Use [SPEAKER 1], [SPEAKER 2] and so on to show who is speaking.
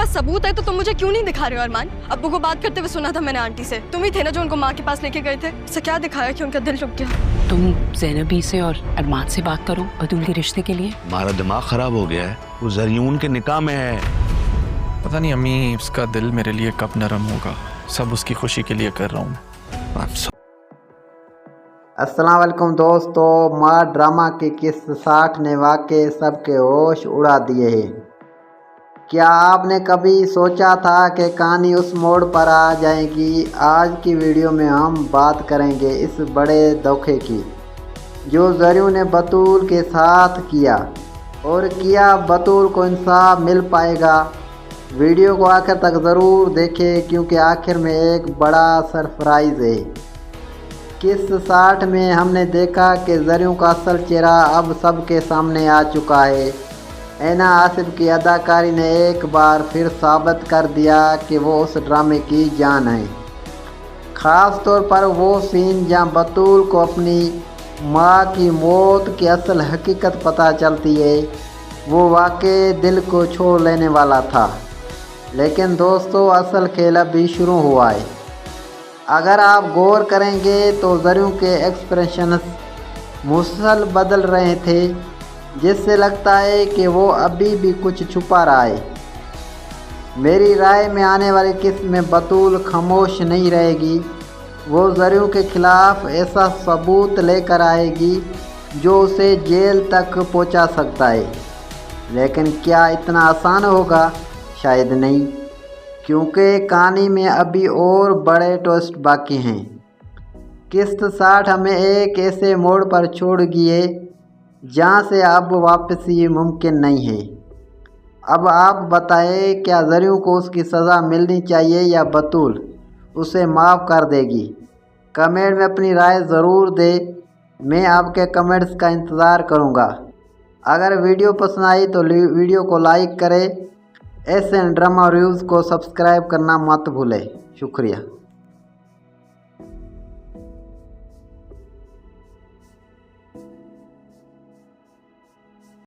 [SPEAKER 1] पास सबूत है तो तुम मुझे क्यों नहीं दिखा रहे हो अरमान? अब्बू को बात करते हुए सुना था मैंने आंटी से। तुम ही थे ना जो उनको माँ के पास लेके गए थे। इसे क्या दिखाया कि उनका दिल रुक गया?
[SPEAKER 2] तुम ज़ैनबी से और अरमान से बात करो बतूल के रिश्ते के लिए।
[SPEAKER 3] हमारा दिमाग खराब हो गया है, वो ज़रियून के निकाह में है।
[SPEAKER 4] पता नहीं अम्मी उसका दिल मेरे लिए कब नरम होगा। सब उसकी खुशी के लिए कर रहा हूँ।
[SPEAKER 5] अस्सलाम वालेकुम दोस्तों, माँ ड्रामा के किस 60 ने वाकई सबके होश उड़ा दिए हैं। क्या आपने कभी सोचा था कि कहानी उस मोड़ पर आ जाएगी? आज की वीडियो में हम बात करेंगे इस बड़े धोखे की जो ज़रियून ने बतूल के साथ किया, और क्या बतूल को इंसाफ मिल पाएगा? वीडियो को आखिर तक ज़रूर देखें क्योंकि आखिर में एक बड़ा सरप्राइज़ है। किस 60 में हमने देखा कि ज़रियून का असल चेहरा अब सबके सामने आ चुका है। ऐना आसिफ की अदाकारी ने एक बार फिर साबित कर दिया कि वो उस ड्रामे की जान है। ख़ास तौर पर वो सीन जहां बतूल को अपनी माँ की मौत की असल हकीकत पता चलती है, वो वाकई दिल को छोड़ लेने वाला था। लेकिन दोस्तों, असल खेल अभी शुरू हुआ है। अगर आप गौर करेंगे तो ज़रियून के एक्सप्रेशंस मुसलसल बदल रहे थे, जिससे लगता है कि वो अभी भी कुछ छुपा रहा है। मेरी राय में आने वाली किस्त में बतूल खामोश नहीं रहेगी। वो ज़रियून के ख़िलाफ़ ऐसा सबूत लेकर आएगी जो उसे जेल तक पहुंचा सकता है। लेकिन क्या इतना आसान होगा? शायद नहीं, क्योंकि कहानी में अभी और बड़े ट्विस्ट बाकी हैं। किस्त 60 हमें एक ऐसे मोड़ पर छोड़ गई है जहाँ से अब वापसी मुमकिन नहीं है। अब आप बताएं, क्या ज़रियून को उसकी सज़ा मिलनी चाहिए या बतूल उसे माफ़ कर देगी? कमेंट में अपनी राय ज़रूर दें। मैं आपके कमेंट्स का इंतज़ार करूँगा। अगर वीडियो पसंद आई तो वीडियो को लाइक करें। एस एन ड्रामा रिव्यूज़ को सब्सक्राइब करना मत भूलें। शुक्रिया।